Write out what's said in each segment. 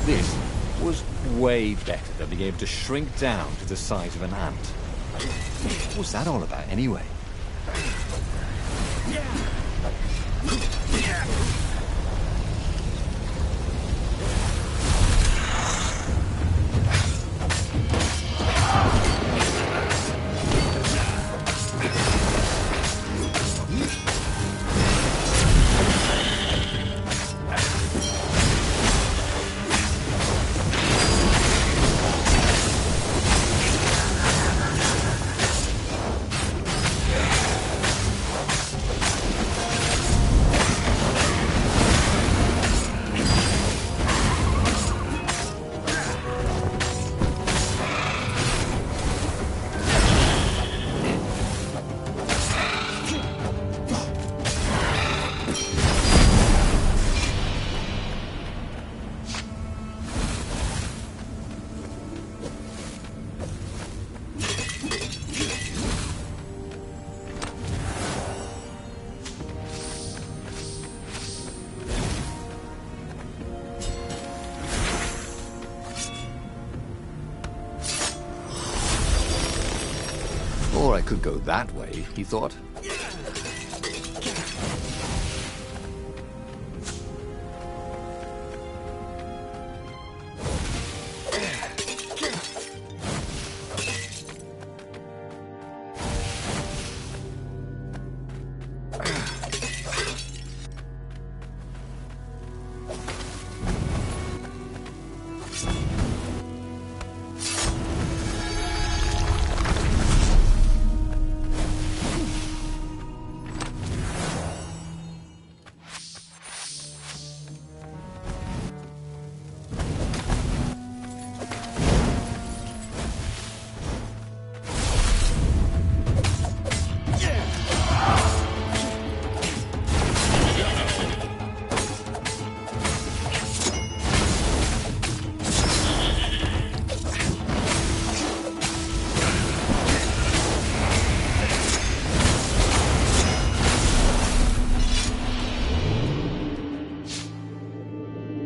This was way better than being able to shrink down to the size of an ant. What was that all about, anyway? Or I could go that way, he thought.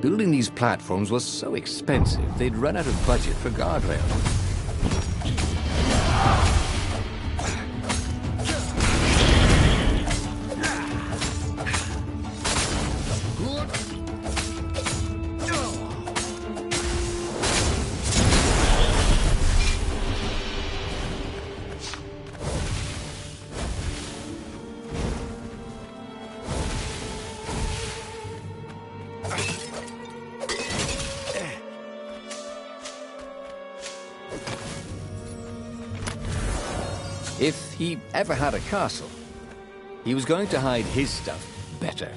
Building these platforms was so expensive, they'd run out of budget for guardrails. If he ever had a castle, he was going to hide his stuff better.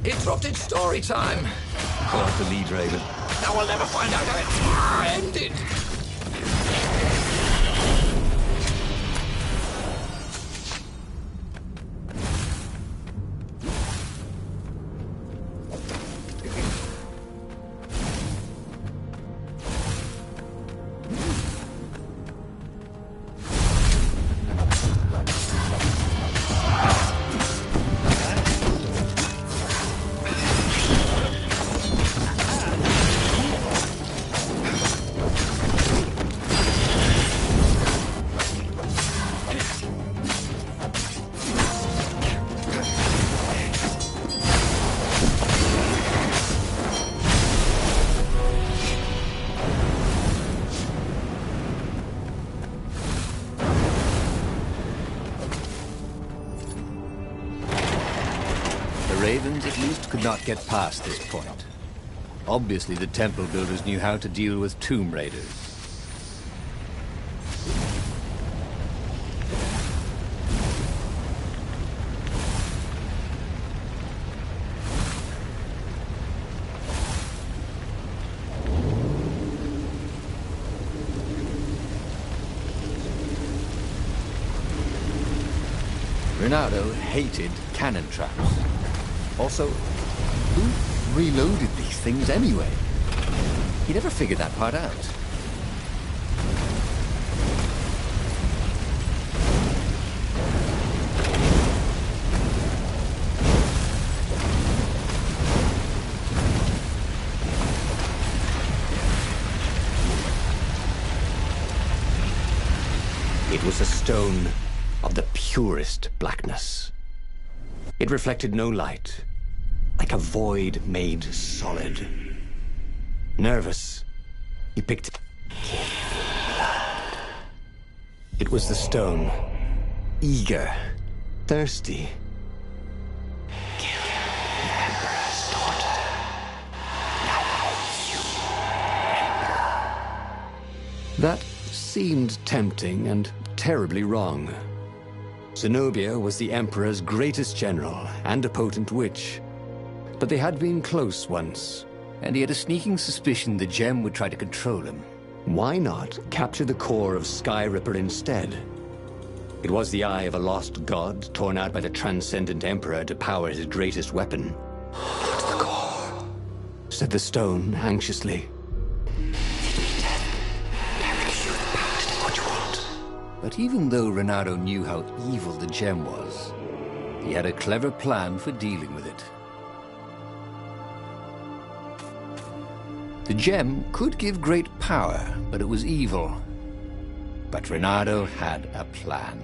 Interrupted story time. Caught the lead, Raven. Now we'll never find out how it ended. Ravens, at least, could not get past this point. Obviously, the temple builders knew how to deal with tomb raiders. Ronaldo hated cannon traps. Also, who reloaded these things anyway? He never figured that part out. It was a stone of the purest blackness. It reflected no light, like a void made solid. Nervous, he picked it. It was the stone, eager, thirsty. Kill the Emperor's daughter. That seemed tempting and terribly wrong. Zenobia was the Emperor's greatest general and a potent witch. But they had been close once, and he had a sneaking suspicion the gem would try to control him. Why not capture the core of Sky Ripper instead? It was the eye of a lost god torn out by the transcendent Emperor to power his greatest weapon. Not the core, said the stone anxiously. But even though Ronaldo knew how evil the gem was, he had a clever plan for dealing with it. The gem could give great power, but it was evil. But Ronaldo had a plan.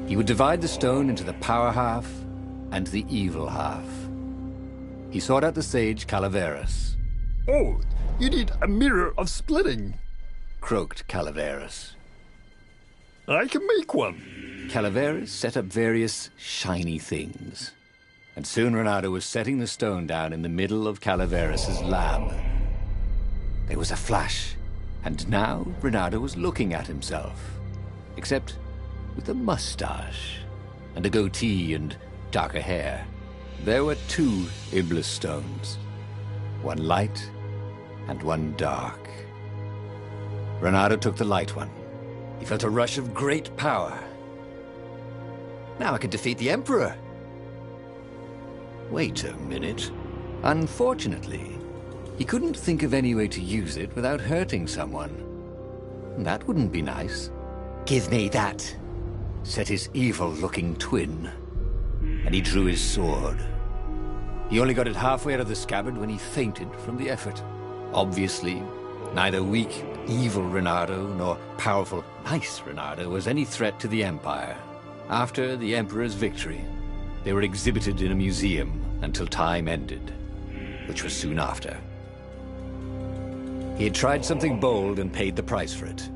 He would divide the stone into the power half and the evil half. He sought out the sage Calaveras. Oh, you need a mirror of splitting. Croaked Calaveras. I can make one. Calaveras set up various shiny things. And soon Ronaldo was setting the stone down in the middle of Calaveras' lab. There was a flash, and now Ronaldo was looking at himself. Except with a mustache, and a goatee and darker hair. There were two Iblis stones. One light, and one dark. Ronaldo took the light one. He felt a rush of great power. Now I could defeat the Emperor. Wait a minute. Unfortunately, he couldn't think of any way to use it without hurting someone. That wouldn't be nice. Give me that, said his evil-looking twin. And he drew his sword. He only got it halfway out of the scabbard when he fainted from the effort. Obviously, neither weak, evil Ronaldo nor powerful, nice Ronaldo was any threat to the Empire. After the Emperor's victory, they were exhibited in a museum until time ended, which was soon after. He had tried something bold and paid the price for it.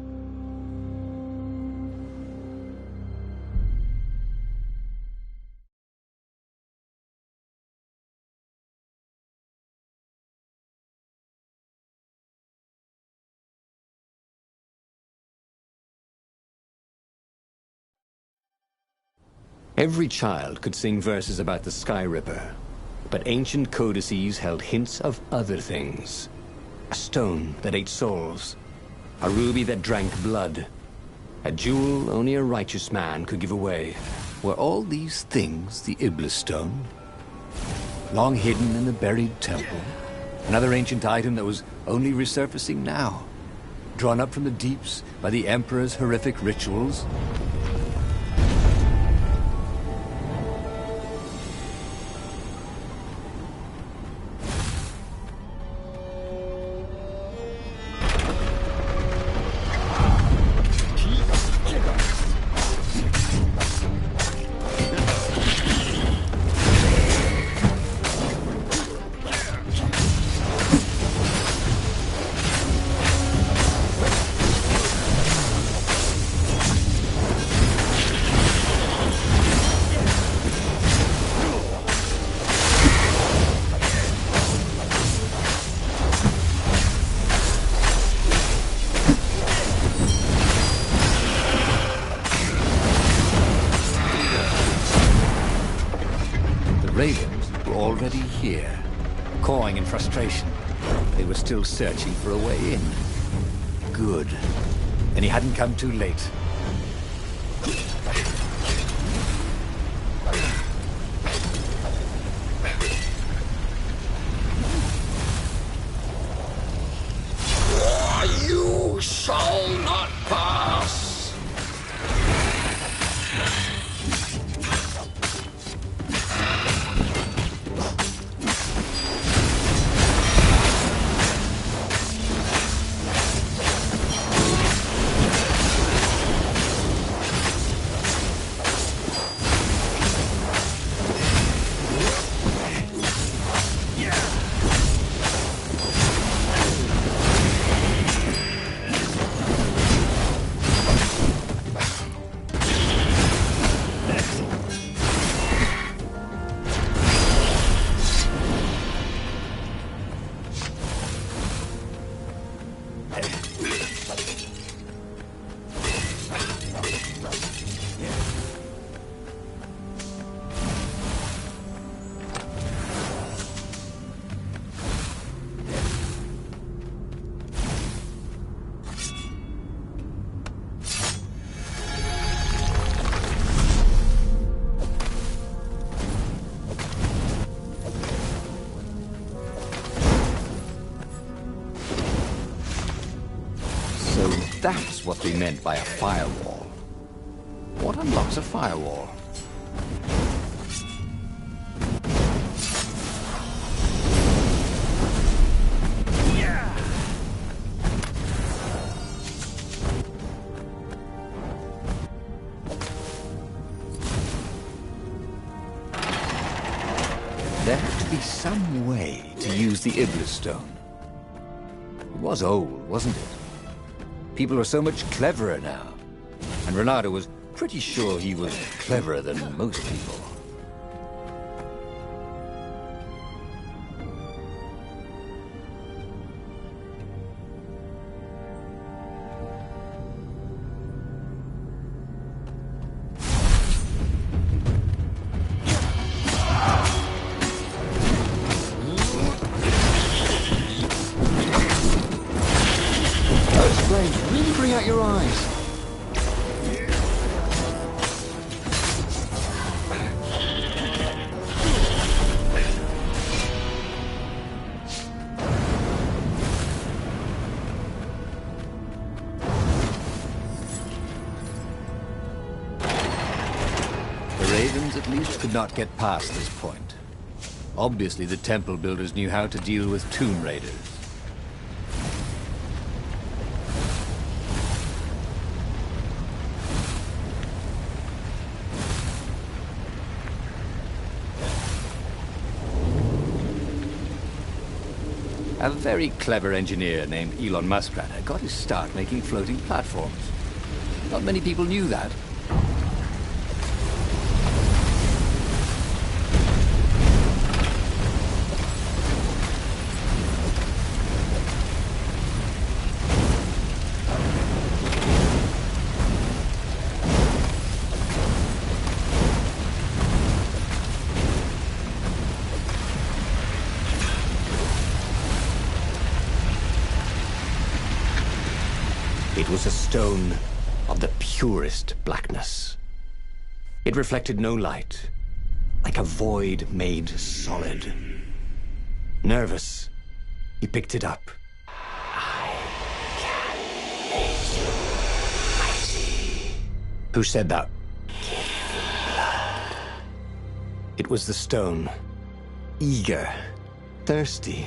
Every child could sing verses about the Sky Ripper, but ancient codices held hints of other things. A stone that ate souls, a ruby that drank blood, a jewel only a righteous man could give away. Were all these things the Iblis stone? Long hidden in the buried temple? Another ancient item that was only resurfacing now? Drawn up from the deeps by the Emperor's horrific rituals? Ravens were already here, cawing in frustration. They were still searching for a way in. Good. Then he hadn't come too late. that's what they meant by a firewall. What unlocks a firewall? There had to be some way to use the Iblis stone. It was old, wasn't it? People are so much cleverer now. And Renato was pretty sure he was cleverer than most people. Really bring out your eyes. The Ravens at least could not get past this point. Obviously, the temple builders knew how to deal with tomb raiders. A very clever engineer named Elon Muspratter got his start making floating platforms. Not many people knew that. It was a stone of the purest blackness. It reflected no light, like a void made solid. Nervous, he picked it up. I can make you mighty. Who said that? Give me blood. It was the stone, eager, thirsty.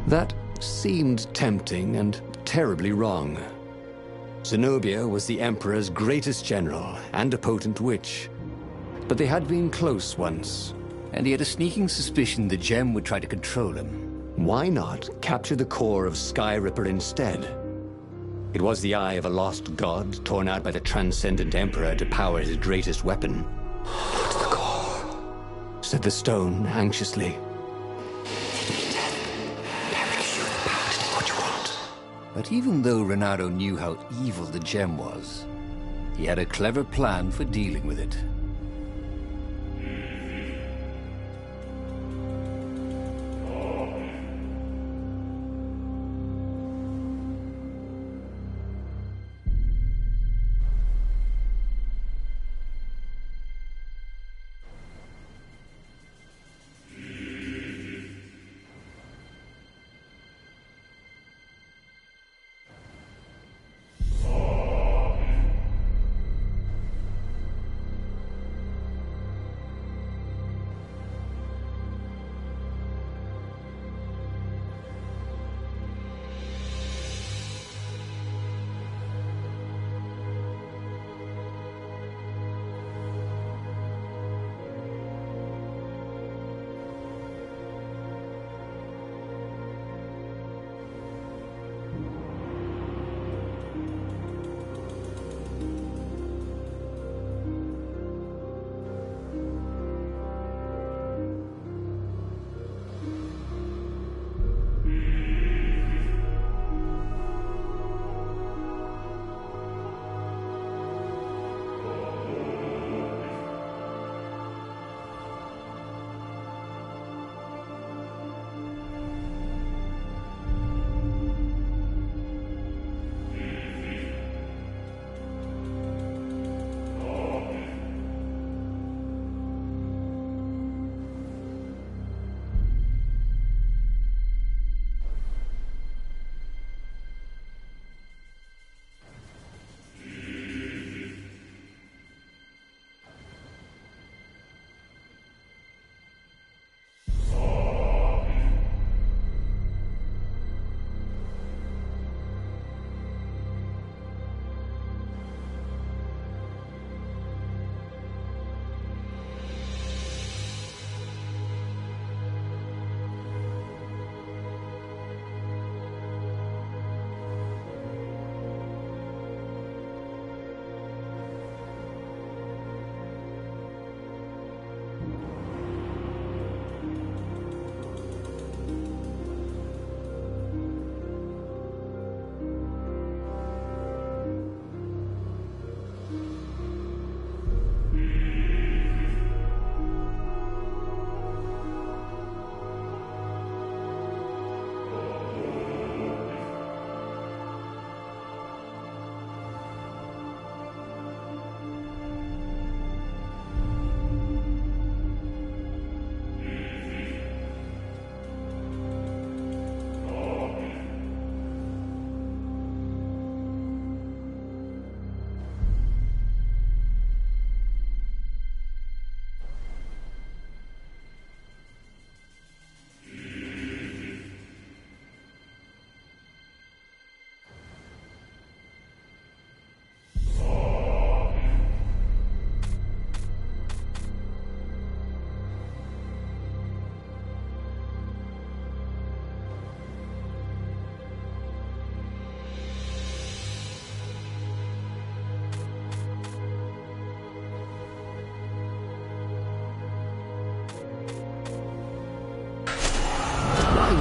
That seemed tempting and terribly wrong. Zenobia was the Emperor's greatest general and a potent witch. But they had been close once. And he had a sneaking suspicion the gem would try to control him. Why not capture the core of Sky Ripper instead? It was the eye of a lost god torn out by the transcendent Emperor to power his greatest weapon. Not the core, said the stone anxiously. But even though Renato knew how evil the gem was, he had a clever plan for dealing with it.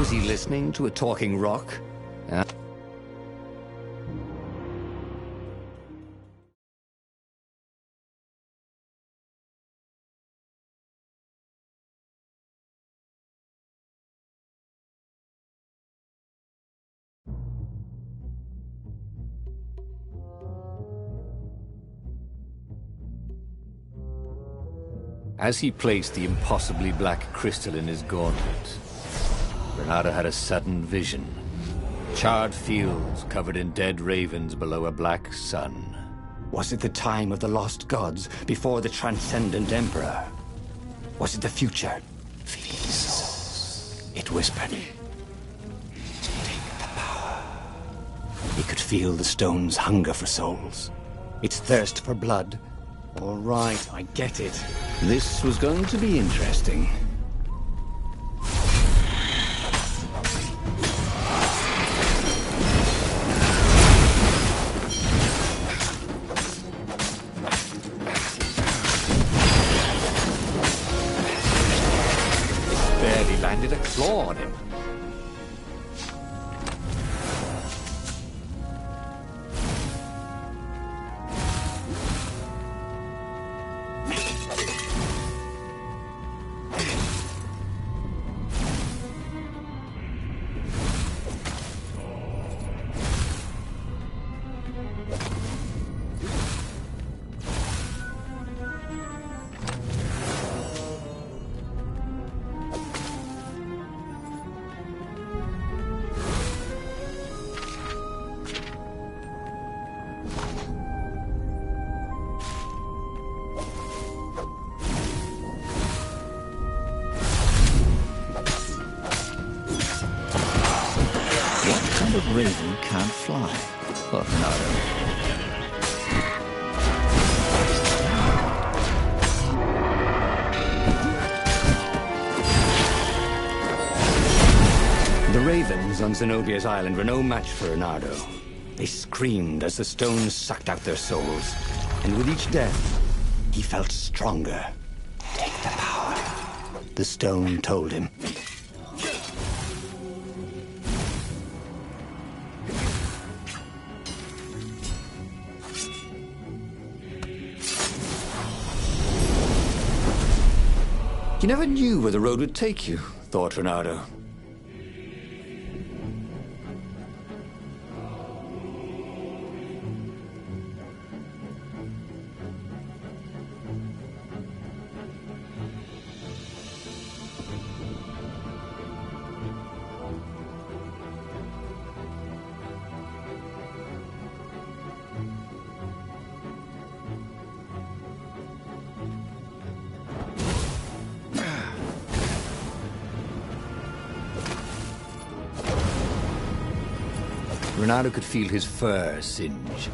Was he listening to a talking rock? As he placed the impossibly black crystal in his gauntlet, Bernardo had a sudden vision. Charred fields covered in dead ravens below a black sun. Was it the time of the lost gods before the transcendent emperor? Was it the future? These souls, it whispered. Take the power. He could feel the stone's hunger for souls. Its thirst for blood. All right, I get it. This was going to be interesting. Barely landed a claw on him. Raven can't fly. Thought Bernardo. The ravens on Zenobia's island were no match for Bernardo. They screamed as the stones sucked out their souls. And with each death, he felt stronger. Take the power, the stone told him. You never knew where the road would take you, thought Bernardo. Bernardo could feel his fur singe.